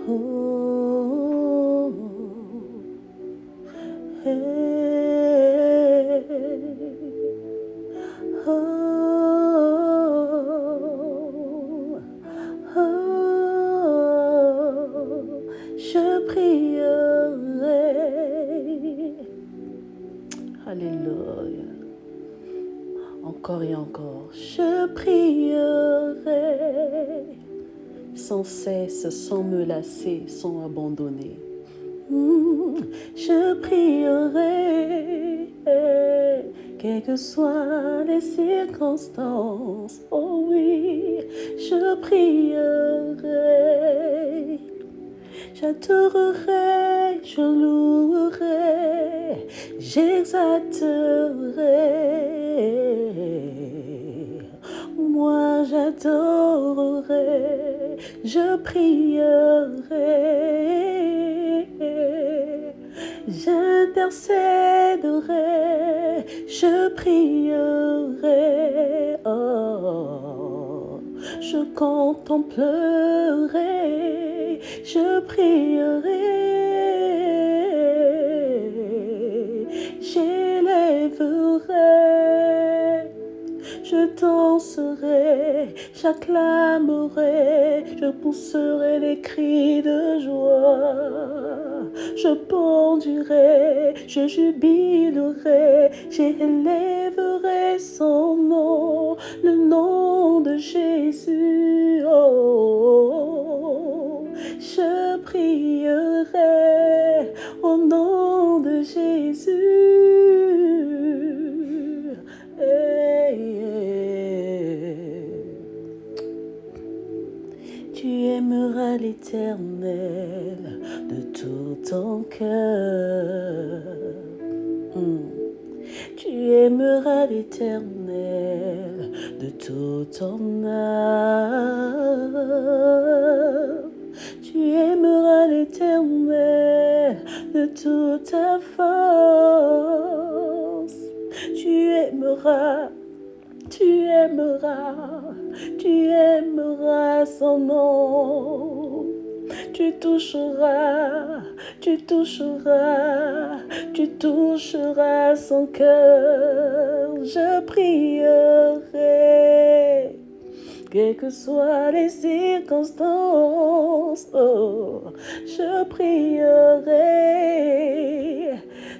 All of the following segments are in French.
Oh, hey, oh, oh, je prierai. Alléluia. Encore et encore, je prierai sans cesse, sans me lasser, sans abandonner. Je prierai, quelles que soient les circonstances. Oh oui, je prierai. J'adorerai, je louerai, j'exalterai. Moi j'adorerai, je prierai, j'intercéderai, je prierai. Oh, je contemplerai, je prierai, j'élèverai, je danserai, j'acclamerai, je pousserai des cris de joie, je bondirai, je jubilerai, j'élèverai son nom, le nom de Jésus. Oh, je prierai au nom de Jésus. Hey, hey. Tu aimeras l'Éternel de tout ton cœur. Tu aimeras l'Éternel de toute ton âme. Tu aimeras l'Éternel de toute ta force. Tu aimeras, tu aimeras, tu aimeras son nom. Tu toucheras, tu toucheras, tu toucheras son cœur. Je prierai, quelles que soient les circonstances. Oh, je prierai.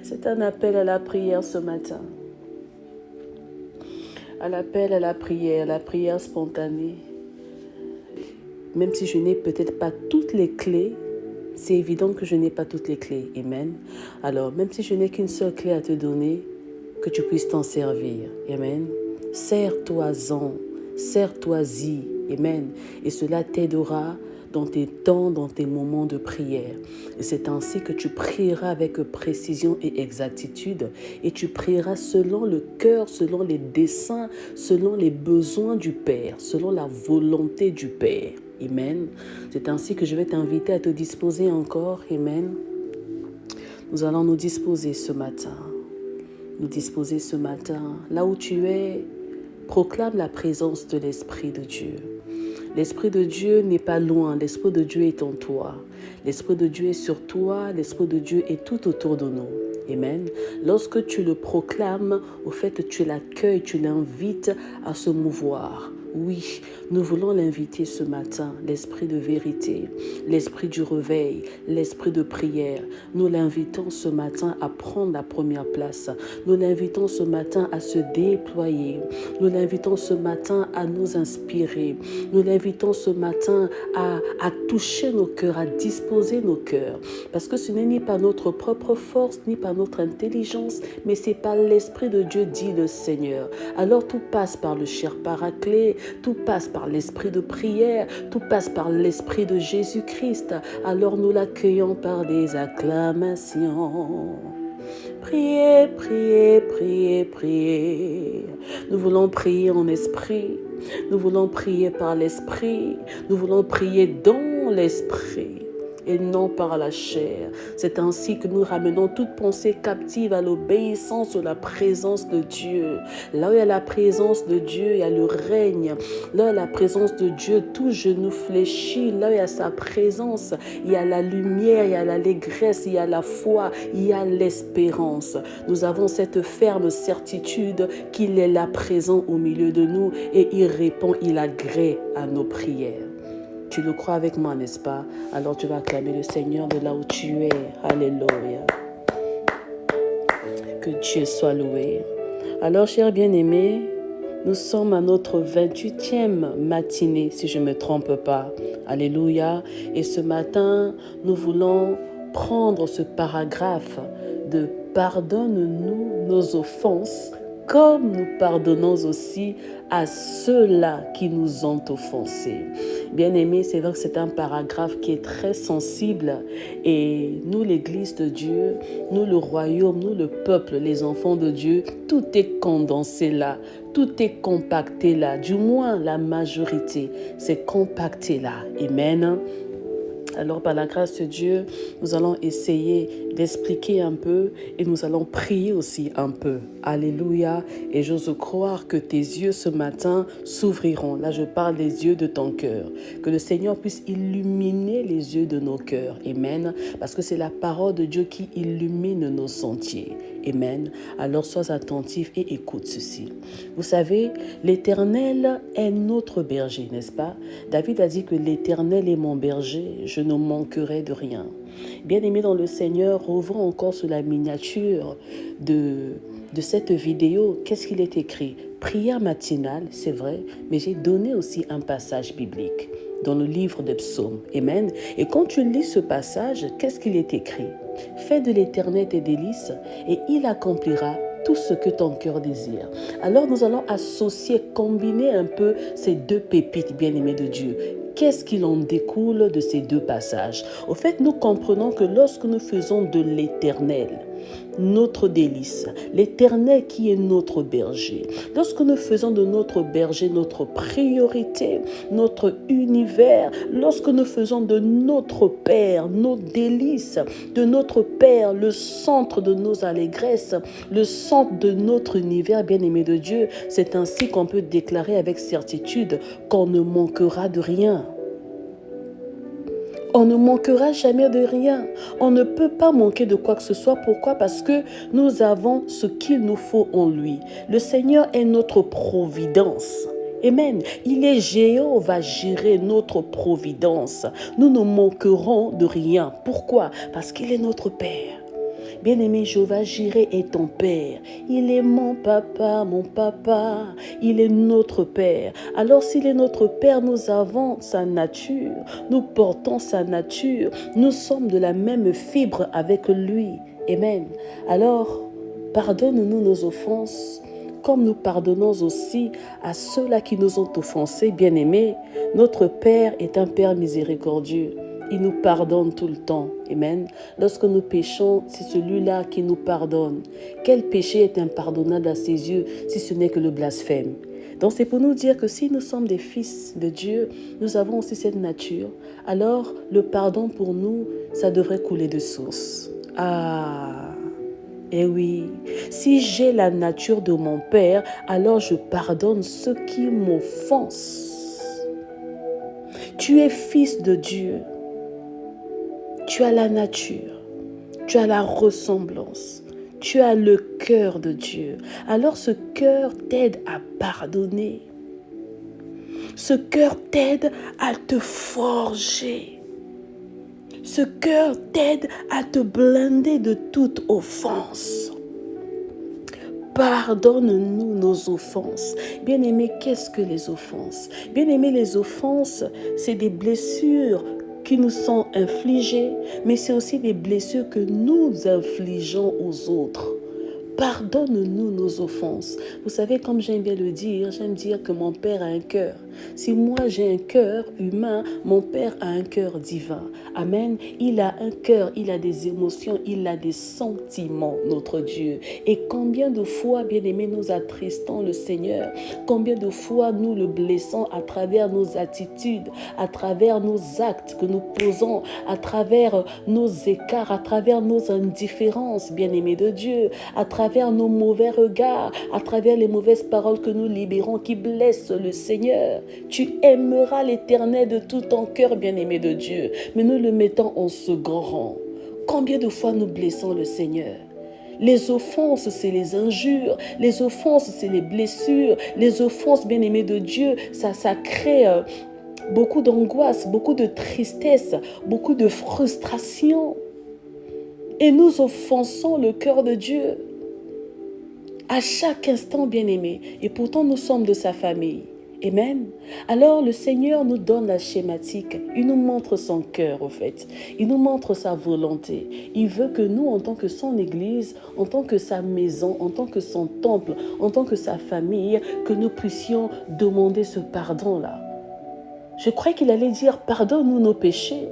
C'est un appel à la prière ce matin. À l'appel à la prière spontanée. Même si je n'ai peut-être pas toutes les clés, c'est évident que je n'ai pas toutes les clés. Amen. Alors, même si je n'ai qu'une seule clé à te donner, que tu puisses t'en servir. Amen. Sers-toi-en, sers-toi-y. Amen. Et cela t'aidera dans tes temps, dans tes moments de prière. Et c'est ainsi que tu prieras avec précision et exactitude. Et tu prieras selon le cœur, selon les desseins, selon les besoins du Père, selon la volonté du Père. Amen. C'est ainsi que je vais t'inviter à te disposer encore. Amen. Nous allons nous disposer ce matin. Nous disposer ce matin. Là où tu es, proclame la présence de l'Esprit de Dieu. L'Esprit de Dieu n'est pas loin, l'Esprit de Dieu est en toi. L'Esprit de Dieu est sur toi, l'Esprit de Dieu est tout autour de nous. Amen. Lorsque tu le proclames, au fait, tu l'accueilles, tu l'invites à se mouvoir. Oui, nous voulons l'inviter ce matin, l'esprit de vérité, l'esprit du réveil, l'esprit de prière. Nous l'invitons ce matin à prendre la première place. Nous l'invitons ce matin à se déployer. Nous l'invitons ce matin à nous inspirer. Nous l'invitons ce matin à toucher nos cœurs, à disposer nos cœurs. Parce que ce n'est ni par notre propre force, ni par notre intelligence, mais c'est par l'Esprit de Dieu, dit le Seigneur. Alors tout passe par le cher Paraclet, tout passe par l'esprit de prière, tout passe par l'esprit de Jésus-Christ. Alors nous l'accueillons par des acclamations. Priez, priez, priez, priez. Nous voulons prier en esprit. Nous voulons prier par l'esprit. Nous voulons prier dans l'esprit. et non par la chair. C'est ainsi que nous ramenons toute pensée captive à l'obéissance de la présence de Dieu. Là où il y a la présence de Dieu, il y a le règne. Là où il y a la présence de Dieu, tout genou fléchit. Là où il y a sa présence, il y a la lumière, il y a l'allégresse, il y a la foi, il y a l'espérance. Nous avons cette ferme certitude qu'il est là présent au milieu de nous et il répond, il agrée à nos prières. Tu le crois avec moi, n'est-ce pas? Alors tu vas acclamer le Seigneur de là où tu es. Alléluia. Que Dieu soit loué. Alors, chers bien-aimés, nous sommes à notre 28e matinée, si je ne me trompe pas. Alléluia. Et ce matin, nous voulons prendre ce paragraphe de « Pardonne-nous nos offenses » comme nous pardonnons aussi à ceux-là qui nous ont offensés. Bien-aimés, c'est vrai que c'est un paragraphe qui est très sensible et nous, l'Église de Dieu, nous, le royaume, nous, le peuple, les enfants de Dieu, tout est condensé là, tout est compacté là, du moins la majorité, c'est compacté là. Amen. Alors, par la grâce de Dieu, nous allons essayer d'expliquer un peu et nous allons prier aussi un peu. Alléluia. Et j'ose croire que tes yeux ce matin s'ouvriront. Là, je parle des yeux de ton cœur. Que le Seigneur puisse illuminer les yeux de nos cœurs. Amen. Parce que c'est la parole de Dieu qui illumine nos sentiers. Amen. Alors, sois attentif et écoute ceci. Vous savez, l'Éternel est notre berger, n'est-ce pas? David a dit que l'Éternel est mon berger, je ne manquerai de rien. Bien-aimé dans le Seigneur, revenons encore sur la miniature de cette vidéo. Qu'est-ce qu'il est écrit? Prière matinale, c'est vrai, mais j'ai donné aussi un passage biblique dans le livre des psaumes. Amen. Et quand tu lis ce passage, qu'est-ce qu'il est écrit? Fais de l'Éternel tes délices et il accomplira tout ce que ton cœur désire. Alors nous allons associer, combiner un peu ces deux pépites bien-aimées de Dieu. Qu'est-ce qu'il en découle de ces deux passages? Au fait, nous comprenons que lorsque nous faisons de l'Éternel notre délice, l'Éternel qui est notre berger, lorsque nous faisons de notre berger notre priorité, notre univers, lorsque nous faisons de notre Père nos délices, de notre Père le centre de nos allégresses, le centre de notre univers, bien-aimé de Dieu, c'est ainsi qu'on peut déclarer avec certitude qu'on ne manquera de rien. On ne manquera jamais de rien. On ne peut pas manquer de quoi que ce soit. Pourquoi? Parce que nous avons ce qu'il nous faut en lui. Le Seigneur est notre providence. Amen. Il est Jéhovah Jireh, notre providence. Nous ne manquerons de rien. Pourquoi? Parce qu'il est notre Père. Bien-aimé, Jéhovah Jireh est ton Père. Il est mon papa, mon papa. Il est notre Père. Alors s'il est notre Père, nous avons sa nature. Nous portons sa nature. Nous sommes de la même fibre avec lui. Amen. Alors, pardonne-nous nos offenses, comme nous pardonnons aussi à ceux-là qui nous ont offensés. Bien-aimés, notre Père est un Père miséricordieux. Il nous pardonne tout le temps. Amen. Lorsque nous péchons, c'est celui-là qui nous pardonne. Quel péché est impardonnable à ses yeux si ce n'est que le blasphème? Donc c'est pour nous dire que si nous sommes des fils de Dieu, nous avons aussi cette nature. Alors le pardon pour nous, ça devrait couler de source. Eh oui, si j'ai la nature de mon Père, alors je pardonne ceux qui m'offensent. Tu es fils de Dieu. Tu as la nature, tu as la ressemblance, tu as le cœur de Dieu. Alors ce cœur t'aide à pardonner. Ce cœur t'aide à te forger. Ce cœur t'aide à te blinder de toute offense. Pardonne-nous nos offenses. Bien-aimé, qu'est-ce que les offenses? Bien-aimé, les offenses, c'est des blessures qui nous sont infligées, mais c'est aussi des blessures que nous infligeons aux autres. Pardonne-nous nos offenses. Vous savez, comme j'aime bien le dire, j'aime dire que mon Père a un cœur. Si moi j'ai un cœur humain, mon Père a un cœur divin. Amen. Il a un cœur, il a des émotions, il a des sentiments, notre Dieu. Et combien de fois, bien-aimés, nous attristons le Seigneur? Combien de fois nous le blessons à travers nos attitudes, à travers nos actes que nous posons, à travers nos écarts, à travers nos indifférences, bien-aimés de Dieu, à travers nos mauvais regards, à travers les mauvaises paroles que nous libérons qui blessent le Seigneur. Tu aimeras l'Éternel de tout ton cœur, bien-aimé de Dieu, mais nous le mettons en second rang. Combien de fois nous blessons le Seigneur? Les offenses, c'est les injures. Les offenses, c'est les blessures. Les offenses, bien-aimés de Dieu, ça crée beaucoup d'angoisse, beaucoup de tristesse, beaucoup de frustration. Et nous offensons le cœur de Dieu à chaque instant, bien-aimé. Et pourtant, nous sommes de sa famille. Amen. Alors, le Seigneur nous donne la schématique. Il nous montre son cœur, au fait. Il nous montre sa volonté. Il veut que nous, en tant que son Église, en tant que sa maison, en tant que son temple, en tant que sa famille, que nous puissions demander ce pardon-là. Je crois qu'il allait dire, pardonne-nous nos péchés.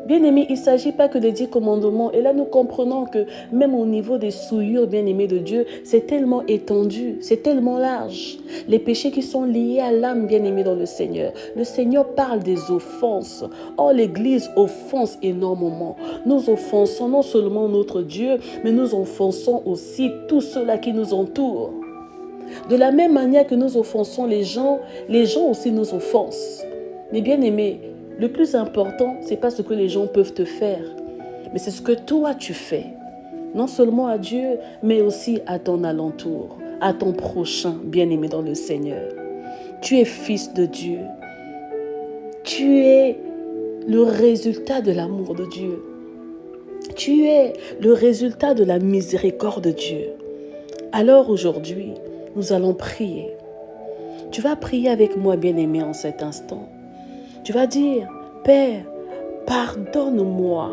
Bien-aimés, il ne s'agit pas que des 10 commandements. Et là, nous comprenons que même au niveau des souillures, bien-aimés de Dieu, c'est tellement étendu, c'est tellement large. Les péchés qui sont liés à l'âme, bien-aimée dans le Seigneur. Le Seigneur parle des offenses. Or, l'Église offense énormément. Nous offensons non seulement notre Dieu, mais nous offensons aussi tous ceux-là qui nous entourent. De la même manière que nous offensons les gens aussi nous offensent. Mais bien-aimés, le plus important, ce n'est pas ce que les gens peuvent te faire, mais c'est ce que toi tu fais. Non seulement à Dieu, mais aussi à ton alentour, à ton prochain, bien-aimé dans le Seigneur. Tu es fils de Dieu. Tu es le résultat de l'amour de Dieu. Tu es le résultat de la miséricorde de Dieu. Alors aujourd'hui, nous allons prier. Tu vas prier avec moi, bien-aimé, en cet instant. Tu vas dire, Père, pardonne-moi,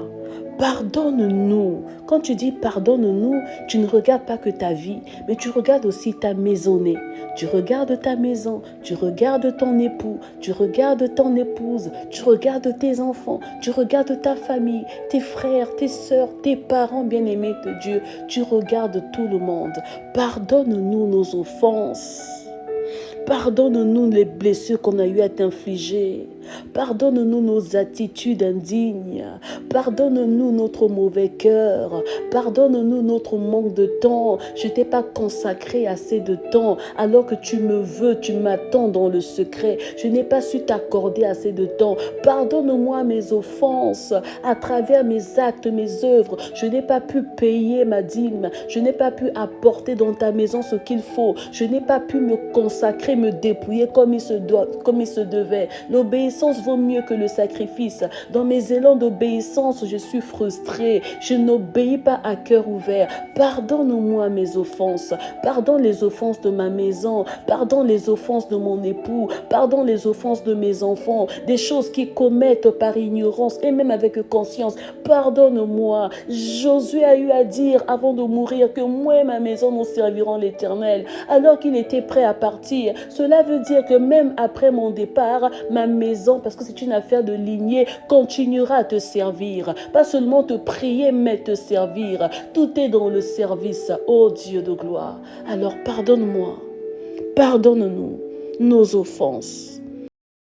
pardonne-nous. Quand tu dis pardonne-nous, tu ne regardes pas que ta vie, mais tu regardes aussi ta maisonnée. Tu regardes ta maison, tu regardes ton époux, tu regardes ton épouse, tu regardes tes enfants, tu regardes ta famille, tes frères, tes sœurs, tes parents bien-aimés de Dieu. Tu regardes tout le monde. Pardonne-nous nos offenses. Pardonne-nous les blessures qu'on a eu à t'infliger. Pardonne-nous nos attitudes indignes. Pardonne-nous notre mauvais cœur. Pardonne-nous notre manque de temps. Je ne t'ai pas consacré assez de temps alors que tu me veux, tu m'attends dans le secret. Je n'ai pas su t'accorder assez de temps. Pardonne-moi mes offenses à travers mes actes, mes œuvres. Je n'ai pas pu payer ma dîme. Je n'ai pas pu apporter dans ta maison ce qu'il faut. Je n'ai pas pu me consacrer, me dépouiller comme il se devait. L'obéissance vaut mieux que le sacrifice. Dans mes élans d'obéissance, je suis frustrée. Je n'obéis pas à cœur ouvert. Pardonne-moi mes offenses. Pardonne les offenses de ma maison. Pardonne les offenses de mon époux. Pardonne les offenses de mes enfants. Des choses qu'ils commettent par ignorance et même avec conscience. Pardonne-moi. Josué a eu à dire avant de mourir que moi et ma maison nous servirons l'Éternel. Alors qu'il était prêt à partir. Cela veut dire que même après mon départ, ma maison, parce que c'est une affaire de lignée, continuera à te servir. Pas seulement te prier, mais te servir. Tout est dans le service, ô Dieu de gloire. Alors pardonne-moi, pardonne-nous nos offenses.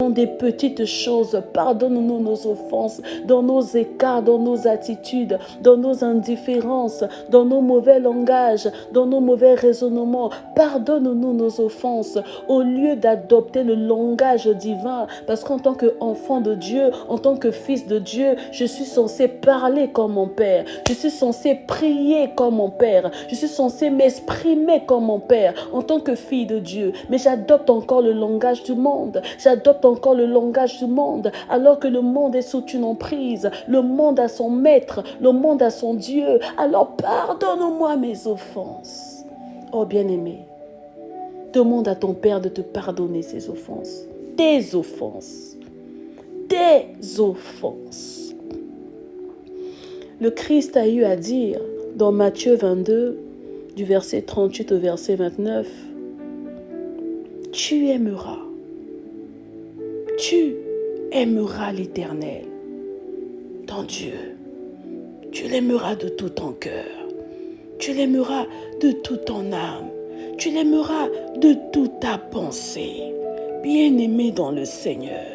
Dans des petites choses, pardonne-nous nos offenses, dans nos écarts, dans nos attitudes, dans nos indifférences, dans nos mauvais langages, dans nos mauvais raisonnements. Pardonne-nous nos offenses au lieu d'adopter le langage divin. Parce qu'en tant qu'enfant de Dieu, en tant que fils de Dieu, je suis censé parler comme mon Père. Je suis censé prier comme mon Père. Je suis censé m'exprimer comme mon Père en tant que fille de Dieu. Mais j'adopte encore le langage du monde. J'adopte encore le langage du monde, alors que le monde est sous une emprise. Le monde a son maître, le monde a son Dieu. Alors pardonne-moi mes offenses. Oh bien-aimé, demande à ton Père de te pardonner ses offenses. Tes offenses. Tes offenses. Le Christ a eu à dire dans Matthieu 22, du verset 38 au verset 29. Tu aimeras l'Éternel, ton Dieu. Tu l'aimeras de tout ton cœur. Tu l'aimeras de toute ton âme. Tu l'aimeras de toute ta pensée. Bien-aimé dans le Seigneur.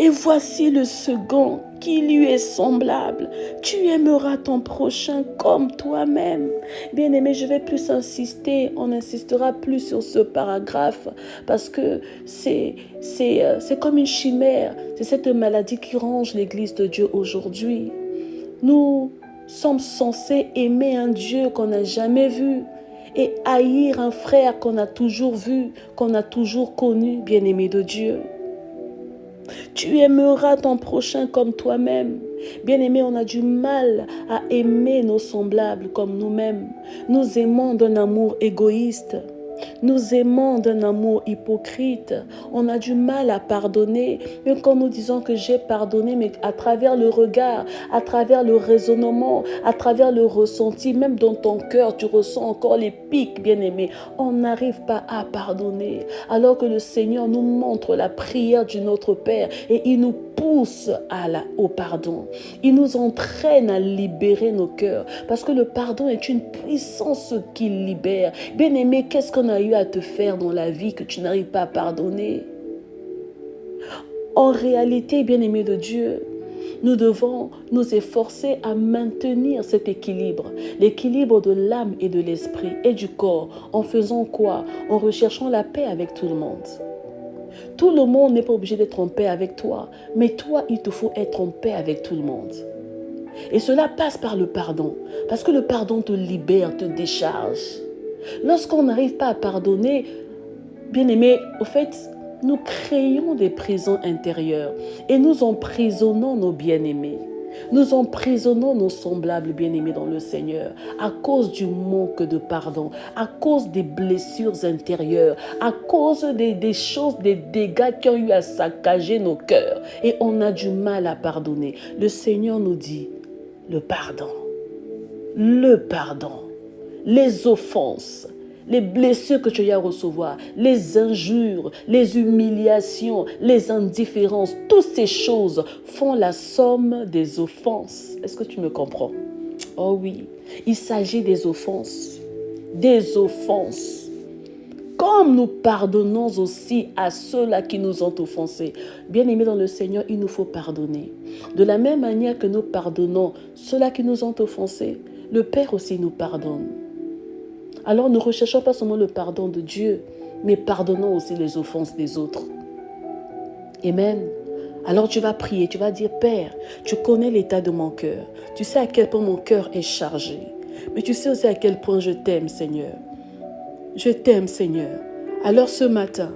Et voici le second qui lui est semblable. Tu aimeras ton prochain comme toi-même. Bien-aimé, je vais plus insister. On insistera plus sur ce paragraphe parce que c'est comme une chimère. C'est cette maladie qui ronge l'Église de Dieu aujourd'hui. Nous sommes censés aimer un Dieu qu'on n'a jamais vu et haïr un frère qu'on a toujours vu, qu'on a toujours connu, bien-aimé de Dieu. Tu aimeras ton prochain comme toi-même. Bien-aimé, on a du mal à aimer nos semblables comme nous-mêmes. Nous aimons d'un amour égoïste. Nous aimons d'un amour hypocrite. On a du mal à pardonner. Même quand nous disons que j'ai pardonné, mais à travers le regard, à travers le raisonnement, à travers le ressenti, même dans ton cœur, tu ressens encore les pics, bien-aimé. On n'arrive pas à pardonner. Alors que le Seigneur nous montre la prière du Notre Père et il nous pousse au pardon. Il nous entraîne à libérer nos cœurs parce que le pardon est une puissance qui libère. Bien-aimé, qu'est-ce qu'on a eu à te faire dans la vie que tu n'arrives pas à pardonner? En réalité, bien-aimé de Dieu, nous devons nous efforcer à maintenir cet équilibre, l'équilibre de l'âme et de l'esprit et du corps. En faisant quoi? En recherchant la paix avec tout le monde. Tout le monde n'est pas obligé d'être en paix avec toi, mais toi, il te faut être en paix avec tout le monde. Et cela passe par le pardon, parce que le pardon te libère, te décharge. Lorsqu'on n'arrive pas à pardonner, bien-aimé, au fait, nous créons des prisons intérieures et nous emprisonnons nos bien-aimés. Nous emprisonnons nos semblables bien-aimés dans le Seigneur à cause du manque de pardon, à cause des blessures intérieures, à cause des choses, des dégâts qui ont eu à saccager nos cœurs. Et on a du mal à pardonner. Le Seigneur nous dit le pardon, les offenses, les blessures que tu as à recevoir, les injures, les humiliations, les indifférences, toutes ces choses font la somme des offenses. Est-ce que tu me comprends? Oh oui, il s'agit des offenses. Des offenses. Comme nous pardonnons aussi à ceux-là qui nous ont offensés. Bien-aimés dans le Seigneur, il nous faut pardonner. De la même manière que nous pardonnons ceux-là qui nous ont offensés, le Père aussi nous pardonne. Alors ne recherchons pas seulement le pardon de Dieu, mais pardonnons aussi les offenses des autres. Amen. Alors tu vas prier, tu vas dire, Père, tu connais l'état de mon cœur. Tu sais à quel point mon cœur est chargé. Mais tu sais aussi à quel point je t'aime, Seigneur. Je t'aime, Seigneur. Alors ce matin,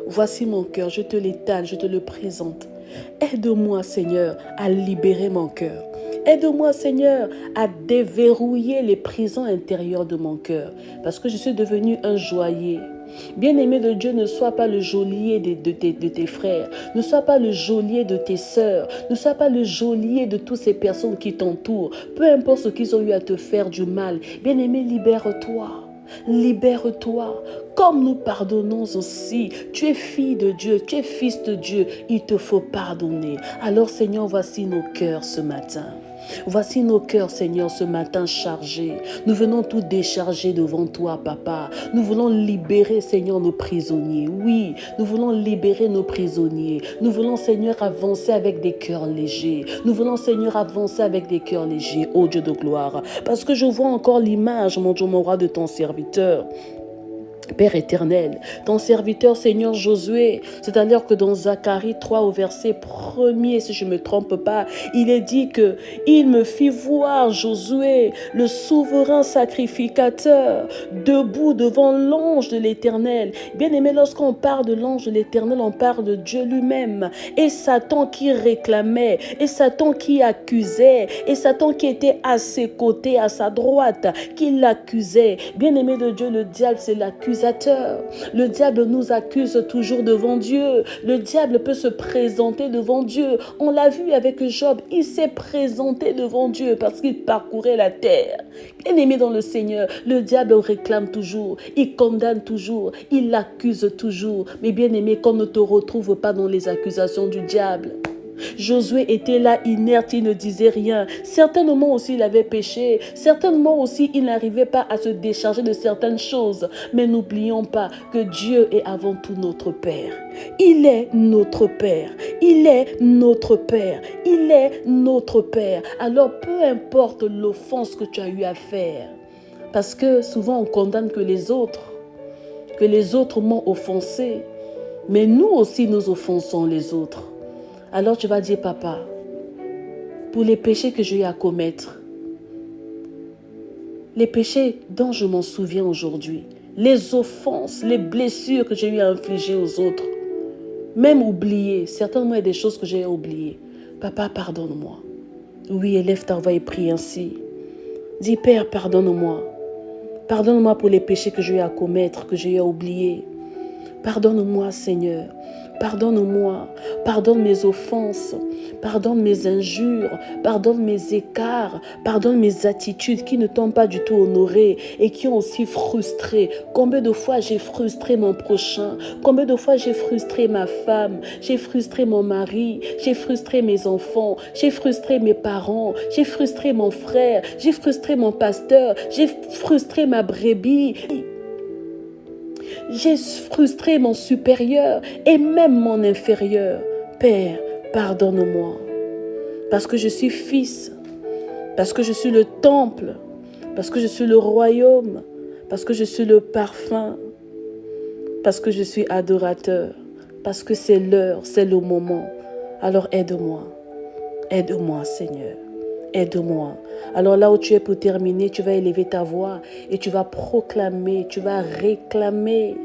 voici mon cœur, je te l'étale, je te le présente. Aide-moi, Seigneur, à libérer mon cœur. Aide-moi, Seigneur, à déverrouiller les prisons intérieures de mon cœur, parce que je suis devenu un joaillier. Bien-aimé de Dieu, ne sois pas le geôlier de tes frères, ne sois pas le geôlier de tes sœurs, ne sois pas le geôlier de toutes ces personnes qui t'entourent. Peu importe ce qu'ils ont eu à te faire du mal, bien-aimé, libère-toi. Libère-toi, comme nous pardonnons aussi. Tu es fille de Dieu, tu es fils de Dieu, il te faut pardonner. Alors Seigneur, voici nos cœurs ce matin. Voici nos cœurs, Seigneur, ce matin chargés. Nous venons tout décharger devant toi, Papa. Nous voulons libérer, Seigneur, nos prisonniers. Oui, nous voulons libérer nos prisonniers. Nous voulons, Seigneur, avancer avec des cœurs légers. Nous voulons, Seigneur, avancer avec des cœurs légers, ô Dieu de gloire. Parce que je vois encore l'image, mon Dieu, mon roi, de ton serviteur. Père éternel, ton serviteur Seigneur Josué, c'est-à-dire que dans Zacharie 3 au verset 1er, si je ne me trompe pas, il est dit que il me fit voir Josué, le souverain sacrificateur, debout devant l'ange de l'Éternel. Bien-aimé, lorsqu'on parle de l'ange de l'Éternel, on parle de Dieu lui-même. Et Satan qui réclamait, et Satan qui accusait, et Satan qui était à ses côtés, à sa droite, qui l'accusait. Bien-aimé de Dieu, le diable, c'est l'accusateur accusateur. Le diable nous accuse toujours devant Dieu. Le diable peut se présenter devant Dieu. On l'a vu avec Job, il s'est présenté devant Dieu parce qu'il parcourait la terre. Bien-aimé dans le Seigneur, le diable réclame toujours, il condamne toujours, il accuse toujours. Mais bien-aimé, qu'on ne te retrouve pas dans les accusations du diable. Josué était là inerte, il ne disait rien. Certainement aussi il avait péché. Certainement aussi il n'arrivait pas à se décharger de certaines choses. Mais n'oublions pas que Dieu est avant tout notre Père. Il est notre Père. Il est notre Père. Il est notre Père. Alors peu importe l'offense que tu as eu à faire. Parce que souvent on condamne que les autres m'ont offensé. Mais nous aussi nous offensons les autres. Alors tu vas dire, papa, pour les péchés que j'ai eu à commettre, les péchés dont je m'en souviens aujourd'hui, les offenses, les blessures que j'ai eu à infliger aux autres, même oublier, certainement il y a des choses que j'ai oubliées. Papa, pardonne-moi. Oui, élève ta voix et prie ainsi. Dis, Père, pardonne-moi. Pardonne-moi pour les péchés que j'ai eu à commettre, que j'ai eu à oublier. Pardonne-moi, Seigneur. Pardonne-moi, pardonne mes offenses, pardonne mes injures, pardonne mes écarts, pardonne mes attitudes qui ne t'ont pas du tout honoré et qui ont aussi frustré. Combien de fois j'ai frustré mon prochain, combien de fois j'ai frustré ma femme, j'ai frustré mon mari, j'ai frustré mes enfants, j'ai frustré mes parents, j'ai frustré mon frère, j'ai frustré mon pasteur, j'ai frustré ma brebis. J'ai frustré mon supérieur et même mon inférieur. Père, pardonne-moi. Parce que je suis fils, parce que je suis le temple, parce que je suis le royaume, parce que je suis le parfum, parce que je suis adorateur, parce que c'est l'heure, c'est le moment. Alors aide-moi. Aide-moi, Seigneur. Aide-moi. Alors là où tu es pour terminer, tu vas élever ta voix et tu vas proclamer, tu vas réclamer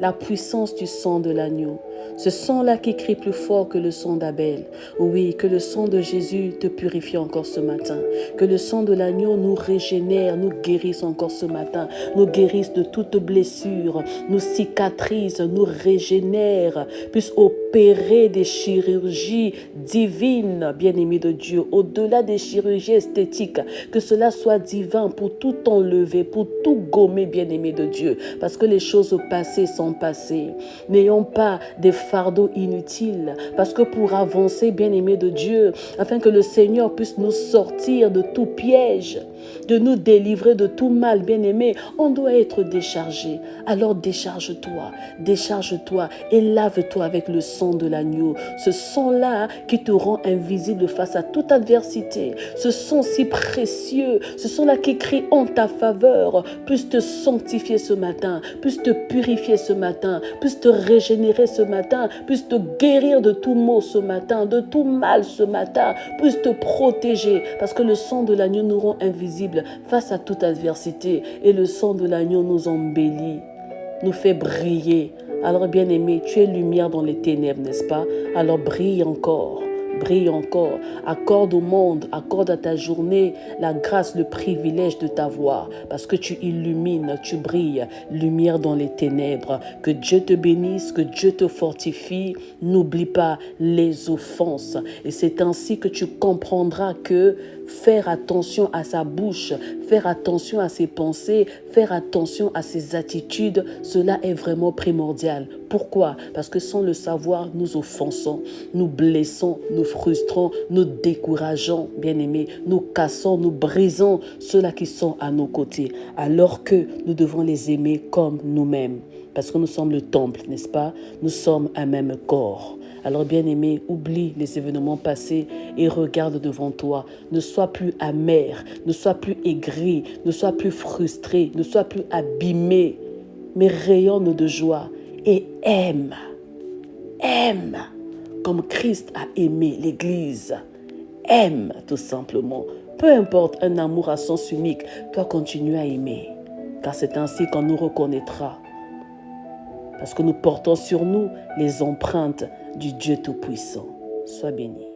la puissance du sang de l'agneau. Ce sang-là qui crie plus fort que le sang d'Abel. Oui, que le sang de Jésus te purifie encore ce matin. Que le sang de l'agneau nous régénère, nous guérisse encore ce matin. Nous guérisse de toute blessure, nous cicatrise, nous régénère, puisse opérer des chirurgies divines, bien-aimés de Dieu, au-delà des chirurgies esthétiques. Que cela soit divin pour tout enlever, pour tout gommer, bien-aimés de Dieu. Parce que les choses passées sont passées. N'ayons pas des fardeaux inutiles. Parce que pour avancer, bien-aimés de Dieu, afin que le Seigneur puisse nous sortir de tout piège, de nous délivrer de tout mal, bien-aimé, on doit être déchargé. Alors décharge-toi et lave-toi avec le sang de l'agneau. Ce sang-là qui te rend invisible face à toute adversité. Ce sang si précieux, ce sang-là qui crie en ta faveur, puisse te sanctifier ce matin, puisse te purifier ce matin, puisse te régénérer ce matin, puisse te guérir de tout maux ce matin, de tout mal ce matin, puisse te protéger, parce que le sang de l'agneau nous rend invisibles face à toute adversité et le sang de l'agneau nous embellit, nous fait briller. Alors bien-aimé, tu es lumière dans les ténèbres, n'est-ce pas? Alors brille encore. Brille encore, accorde au monde, accorde à ta journée la grâce, le privilège de t'avoir, parce que tu illumines, tu brilles, lumière dans les ténèbres. Que Dieu te bénisse, que Dieu te fortifie. N'oublie pas les offenses. Et c'est ainsi que tu comprendras que faire attention à sa bouche, faire attention à ses pensées, faire attention à ses attitudes, cela est vraiment primordial. Pourquoi? Parce que sans le savoir, nous offensons, nous blessons, nous frustrons, nous décourageons, bien-aimés, nous cassons, nous brisons ceux-là qui sont à nos côtés, alors que nous devons les aimer comme nous-mêmes. Parce que nous sommes le temple, n'est-ce pas? Nous sommes un même corps. Alors bien-aimé, oublie les événements passés et regarde devant toi. Ne sois plus amer, ne sois plus aigri, ne sois plus frustré, ne sois plus abîmé, mais rayonne de joie et aime. Aime comme Christ a aimé l'Église. Aime tout simplement. Peu importe, un amour à sens unique doit continuer à aimer. Car c'est ainsi qu'on nous reconnaîtra. Parce que nous portons sur nous les empreintes du Dieu Tout-Puissant. Sois béni.